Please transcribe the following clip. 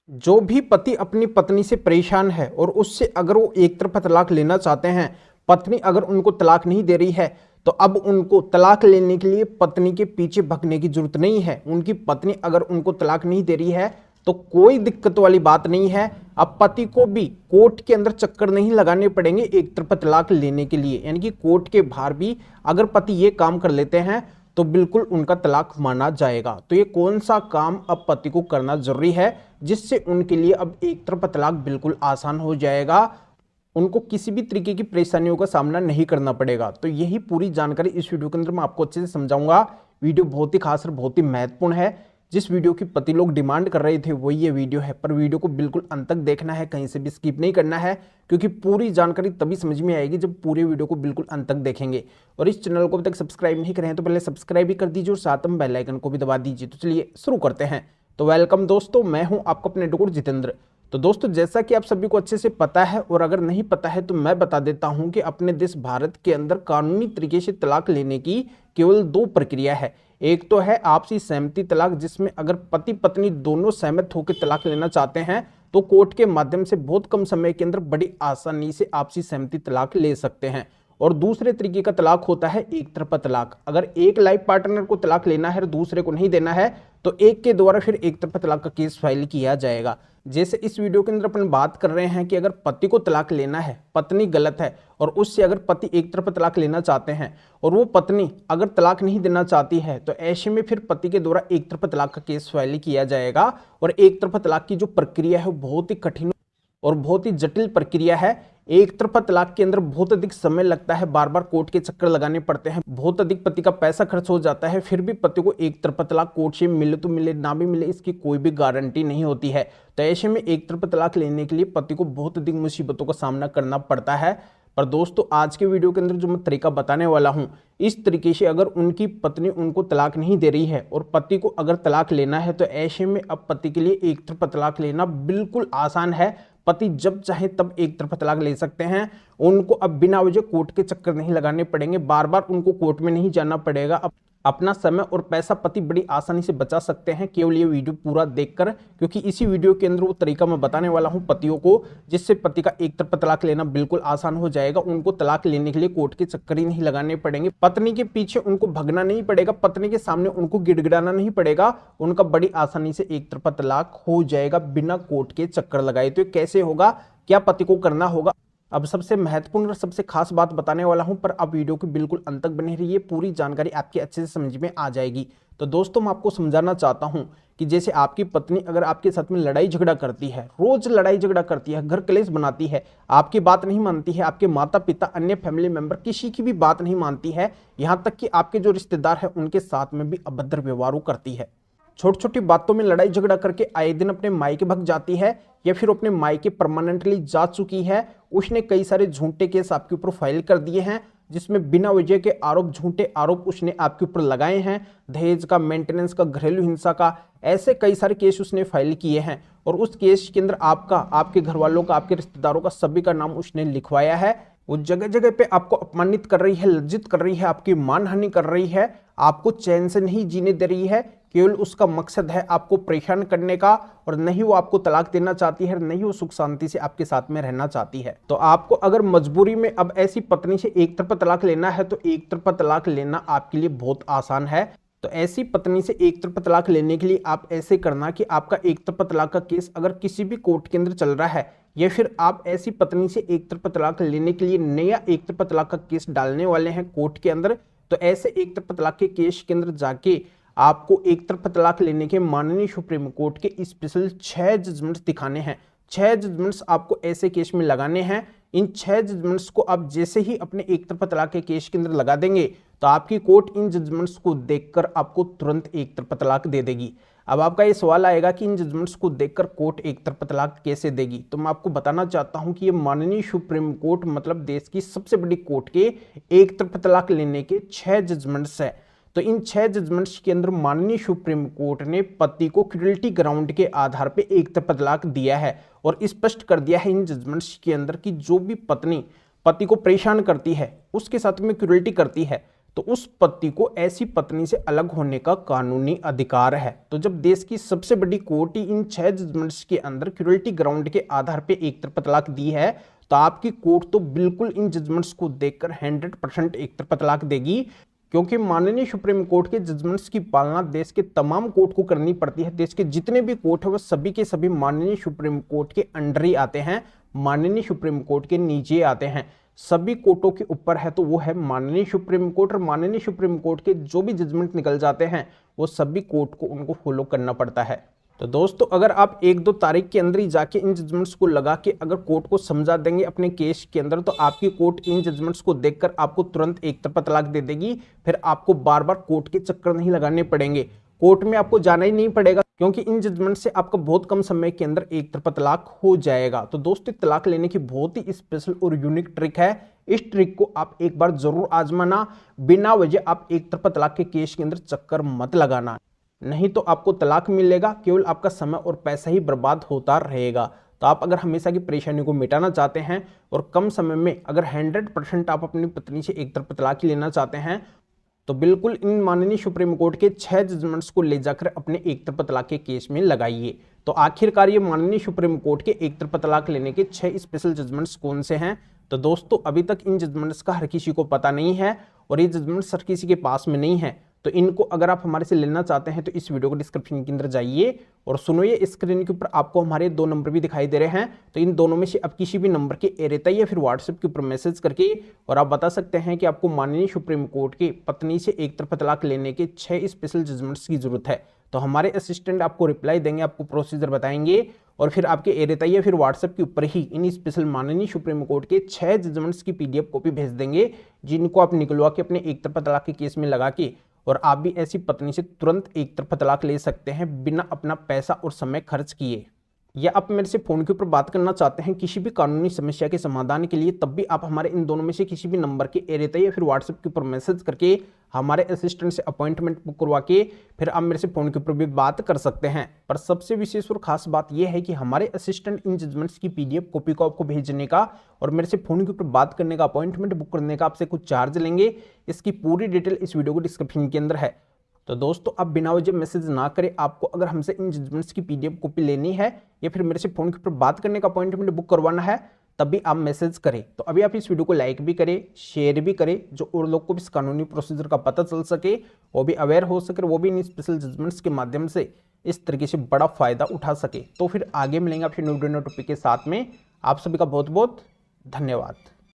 जो भी पति अपनी पत्नी से परेशान है और उससे अगर वो एक तरफा तलाक लेना चाहते हैं, पत्नी अगर उनको तलाक नहीं दे रही है, तो अब उनको तलाक लेने के लिए पत्नी के पीछे भगने की जरूरत नहीं है। उनकी पत्नी अगर उनको तलाक नहीं दे रही है तो कोई दिक्कत वाली बात नहीं है। अब पति को भी कोर्ट के अंदर चक्कर नहीं लगाने पड़ेंगे एक तरफा तलाक लेने के लिए, यानी कि कोर्ट के बाहर भी अगर पति ये काम कर लेते हैं तो बिल्कुल उनका तलाक माना जाएगा। तो ये कौन सा काम अब पति को करना जरूरी है जिससे उनके लिए अब एक तरफा तलाक बिल्कुल आसान हो जाएगा, उनको किसी भी तरीके की परेशानियों का सामना नहीं करना पड़ेगा। तो यही पूरी जानकारी इस वीडियो के अंदर मैं आपको अच्छे से समझाऊंगा। वीडियो बहुत ही खास और बहुत ही महत्वपूर्ण है। जिस वीडियो की पति लोग डिमांड कर रहे थे वही ये वीडियो है, पर वीडियो को बिल्कुल अंत तक देखना है, कहीं से भी स्किप नहीं करना है, क्योंकि पूरी जानकारी तभी समझ में आएगी जब पूरे वीडियो को बिल्कुल अंत तक देखेंगे। और इस चैनल को अभी तक सब्सक्राइब नहीं करें तो पहले सब्सक्राइब भी कर दीजिए और साथ में बेल आइकन को भी दबा दीजिए। तो चलिए शुरू करते हैं। तो वेलकम दोस्तों, मैं हूं आपका अपने डॉक्टर जितेंद्र। तो दोस्तों, जैसा कि आप सभी को अच्छे से पता है और अगर नहीं पता है तो मैं बता देता हूं कि अपने देश भारत के अंदर कानूनी तरीके से तलाक लेने की केवल दो प्रक्रिया है। एक तो है आपसी सहमति तलाक, जिसमें अगर पति पत्नी दोनों सहमत होकर तलाक लेना चाहते हैं तो कोर्ट के माध्यम से बहुत कम समय के अंदर बड़ी आसानी से आपसी सहमति तलाक ले सकते हैं। और दूसरे तरीके का तलाक होता है एक तरफा तलाक। अगर एक लाइफ पार्टनर को तलाक लेना है और दूसरे को नहीं देना है तो एक के द्वारा फिर एक तरफा तलाक का केस फाइल किया जाएगा। जैसे इस वीडियो के अंदर अपन बात कर रहे हैं कि अगर पति को तलाक लेना है, पत्नी गलत है और उससे अगर पति एक तरफा तलाक लेना चाहते हैं और वो पत्नी अगर तलाक नहीं देना चाहती है, तो ऐसे में फिर पति के द्वारा एक तरफा तलाक का केस फाइल किया जाएगा। और एक तरफा तलाक की जो प्रक्रिया है वो बहुत ही कठिन और बहुत ही जटिल प्रक्रिया है। एक तरफा तलाक के अंदर बहुत अधिक समय लगता है, बार बार कोर्ट के चक्कर लगाने पड़ते हैं, बहुत अधिक पति का पैसा खर्च हो जाता है, फिर भी पति को एक तरफा तलाक कोर्ट से मिले तो मिले, ना भी मिले इसकी कोई भी गारंटी नहीं होती है। तो ऐसे में एक तरफा तलाक लेने के लिए पति को बहुत अधिक मुसीबतों का सामना करना पड़ता है। पर दोस्तों, आज के वीडियो के अंदर जो मैं तरीका बताने वाला हूं, इस तरीके से अगर उनकी पत्नी उनको तलाक नहीं दे रही है और पति को अगर तलाक लेना है तो ऐसे में अब पति के लिए एक तरफा तलाक लेना बिल्कुल आसान है। पति जब चाहे तब एक तरफा तलाक ले सकते हैं। उनको अब बिना वजह कोर्ट के चक्कर नहीं लगाने पड़ेंगे, बार बार उनको कोर्ट में नहीं जाना पड़ेगा। अब अपना समय और पैसा पति बड़ी आसानी से बचा सकते हैं केवल ये वीडियो पूरा देखकर, क्योंकि इसी वीडियो के अंदर वो तरीका मैं बताने वाला हूं पतियों को, जिससे पति का एक तरफा तलाक लेना बिल्कुल आसान हो जाएगा। उनको तलाक लेने के लिए कोर्ट के चक्कर ही नहीं लगाने पड़ेंगे, पत्नी के पीछे उनको भगना नहीं पड़ेगा, पत्नी के सामने उनको गिड़गिड़ाना नहीं पड़ेगा, उनका बड़ी आसानी से एक तरफा तलाक हो जाएगा बिना कोर्ट के चक्कर लगाए। तो कैसे होगा, क्या पति को करना होगा, अब सबसे महत्वपूर्ण और सबसे खास बात बताने वाला हूं, पर अब वीडियो को बिल्कुल अंत तक बने रहिए, पूरी जानकारी आपके अच्छे से समझ में आ जाएगी। तो दोस्तों, मैं आपको समझाना चाहता हूं कि जैसे आपकी पत्नी अगर आपके साथ में लड़ाई झगड़ा करती है, रोज लड़ाई झगड़ा करती है, घर कलेश बनाती है, आपकी बात नहीं मानती है, आपके माता पिता अन्य फैमिली मेंबर किसी की भी बात नहीं मानती है, यहां तक कि आपके जो रिश्तेदार है उनके साथ में भी अभद्र व्यवहार करती है, छोटी छोटी बातों में लड़ाई झगड़ा करके आए दिन अपने मायके भग जाती है या फिर अपने मायके परमानेंटली जा चुकी है, उसने कई सारे झूठे केस आपके ऊपर फाइल कर दिए हैं, जिसमें बिना वजह के आरोप, झूठे आरोप उसने आपके ऊपर लगाए हैं, दहेज का, मेंटेनेंस का, घरेलू हिंसा का, ऐसे कई सारे केस उसने फाइल किए हैं। और उस केस के अंदर आपका, आपके घर वालों का, आपके रिश्तेदारों का, सभी का नाम उसने लिखवाया है। वो जगह जगह पे आपको अपमानित कर रही है, लज्जित कर रही है, आपकी मानहानि कर रही है, आपको चैन से नहीं जीने दे रही है, केवल उसका मकसद है आपको परेशान करने का, और नहीं वो आपको तलाक देना चाहती है, नहीं वो सुख शांति से आपके साथ में रहना चाहती है। तो आपको अगर मजबूरी में अब ऐसी पत्नी से एक तरफा तलाक लेना है तो एक तरफा तलाक लेना आपके लिए बहुत आसान है। तो ऐसी पत्नी से एक तरफा तलाक लेने के लिए आप ऐसे करना कि आपका एक तरफा तलाक का केस अगर किसी भी कोर्ट के अंदर चल रहा है, या फिर आप ऐसी पत्नी से एक तरफा तलाक लेने के लिए नया एक तरफा तलाक का केस डालने वाले हैं कोर्ट के अंदर, तो ऐसे एक तरफा तलाक के केस के अंदर जाके आपको एक तरफा तलाक लेने के माननीय सुप्रीम कोर्ट के स्पेशल 6 जजमेंट्स दिखाने हैं। 6 जजमेंट्स आपको ऐसे केस में लगाने हैं। इन 6 जजमेंट्स को आप जैसे ही अपने एक तरफा तलाक के केस के अंदर लगा देंगे तो आपकी कोर्ट इन जजमेंट्स को देखकर आपको तुरंत एक तरफा तलाक दे देगी। अब आपका ये सवाल आएगा कि इन जजमेंट्स को देखकर कोर्ट एक तरफा तलाक कैसे देगी, तो मैं आपको बताना चाहता हूं कि ये माननीय सुप्रीम कोर्ट, मतलब देश की सबसे बड़ी कोर्ट के एक तरफा तलाक लेने के 6 जजमेंट्स है। तो इन 6 जजमेंट्स के अंदर माननीय सुप्रीम कोर्ट ने पति को क्रूरल्टी ग्राउंड के आधार पे एक तरफा तलाक दिया है और स्पष्ट कर दिया है इन जजमेंट्स के अंदर कि जो भी पत्नी पति को परेशान करती है, उसके साथ में क्रूरल्टी करती है, तो उस पति को ऐसी पत्नी से अलग होने का कानूनी अधिकार है। तो जब देश की सबसे बड़ी कोर्ट ही इन 6 जजमेंट्स के अंदर क्रूरल्टी ग्राउंड के आधार पे एक तरफा तलाक दी है, तो आपकी कोर्ट तो बिल्कुल इन जजमेंट्स को देखकर 100% एक तरफा तलाक देगी, क्योंकि माननीय सुप्रीम कोर्ट के जजमेंट्स की पालना देश के तमाम कोर्ट को करनी पड़ती है। देश के जितने भी कोर्ट है वो सभी के सभी माननीय सुप्रीम कोर्ट के अंडर ही आते हैं, माननीय सुप्रीम कोर्ट के नीचे आते हैं। सभी कोर्टों के ऊपर है तो वो है माननीय सुप्रीम कोर्ट, और माननीय सुप्रीम कोर्ट के जो भी जजमेंट निकल जाते हैं वो सभी कोर्ट को उनको फॉलो करना पड़ता है। तो दोस्तों, अगर आप 1-2 तारीख के अंदर ही जाके इन जजमेंट्स को लगा के अगर कोर्ट को समझा देंगे अपने केस के अंदर, तो आपकी कोर्ट इन जजमेंट्स को देखकर आपको तुरंत एक तरफा तलाक दे देगी। फिर आपको बार बार कोर्ट के चक्कर नहीं लगाने पड़ेंगे, कोर्ट में आपको जाना ही नहीं पड़ेगा, क्योंकि इन जजमेंट से आपका बहुत कम समय के अंदर एक तरफा तलाक हो जाएगा। तो दोस्तों, तलाक लेने की बहुत ही स्पेशल और यूनिक ट्रिक है। इस ट्रिक को आप एक बार जरूर आजमाना। बिना वजह आप एक तरफा तलाक के केस के अंदर चक्कर मत लगाना, नहीं तो आपको तलाक मिलेगा, केवल आपका समय और पैसा ही बर्बाद होता रहेगा। तो आप अगर हमेशा की परेशानी को मिटाना चाहते हैं और कम समय में अगर 100% आप अपनी पत्नी से एक तरफा तलाक लेना चाहते हैं, तो बिल्कुल इन माननीय सुप्रीम कोर्ट के 6 जजमेंट्स को ले जाकर अपने एक तरफा तलाक के केस में लगाइए। तो आखिरकार ये माननीय सुप्रीम कोर्ट के एक तरफा तलाक लेने के 6 स्पेशल जजमेंट्स कौन से हैं? तो दोस्तों, अभी तक इन जजमेंट्स का हर किसी को पता नहीं है और ये जजमेंट्स हर किसी के पास में नहीं है। तो इनको अगर आप हमारे से लेना चाहते हैं तो इस वीडियो को डिस्क्रिप्शन के अंदर जाइए और सुनिए, स्क्रीन के ऊपर आपको हमारे 2 नंबर भी दिखाई दे रहे हैं। तो इन दोनों में से आप किसी भी नंबर के एरेता या फिर व्हाट्सएप के ऊपर मैसेज करके और आप बता सकते हैं कि आपको माननीय सुप्रीम कोर्ट के पत्नी से एक तरफा तलाक लेने के 6 स्पेशल जजमेंट्स की जरूरत है। तो हमारे असिस्टेंट आपको रिप्लाई देंगे, आपको प्रोसीजर बताएंगे और फिर आपके एरेता या फिर व्हाट्सएप के ऊपर ही इन स्पेशल माननीय सुप्रीम कोर्ट के 6 जजमेंट्स की PDF कॉपी भेज देंगे, जिनको आप निकलवा के अपने एक तरफा तलाक के केस में लगा के और आप भी ऐसी पत्नी से तुरंत एक तरफा तलाक ले सकते हैं बिना अपना पैसा और समय खर्च किए। या आप मेरे से फोन के ऊपर बात करना चाहते हैं किसी भी कानूनी समस्या के समाधान के लिए, तब भी आप हमारे इन दोनों में से किसी भी नंबर के एरेता या फिर व्हाट्सएप के ऊपर मैसेज करके हमारे असिस्टेंट से अपॉइंटमेंट बुक करवा के फिर आप मेरे से फोन के ऊपर भी बात कर सकते हैं। पर सबसे विशेष और खास बात यह है कि हमारे असिस्टेंट इन जजमेंट्स की PDF कॉपी को आपको भेजने का और मेरे से फोन के ऊपर बात करने का, अपॉइंटमेंट बुक करने का आपसे कुछ चार्ज लेंगे। इसकी पूरी डिटेल इस वीडियो को डिस्क्रिप्शन के अंदर है। तो दोस्तों, आप बिना वजह मैसेज ना करें। आपको अगर हमसे इन जजमेंट्स की PDF कॉपी लेनी है या फिर मेरे से फोन के ऊपर बात करने का अपॉइंटमेंट बुक करवाना है, तभी आप मैसेज करें। तो अभी आप इस वीडियो को लाइक भी करें, शेयर भी करें, जो और लोग को भी इस कानूनी प्रोसीजर का पता चल सके, वो भी अवेयर हो सके, वो भी इन स्पेशल जजमेंट्स के माध्यम से इस तरीके से बड़ा फायदा उठा सके। तो फिर आगे मिलेंगे आपसे न्यू टॉपिक के साथ में। आप सभी का बहुत बहुत धन्यवाद।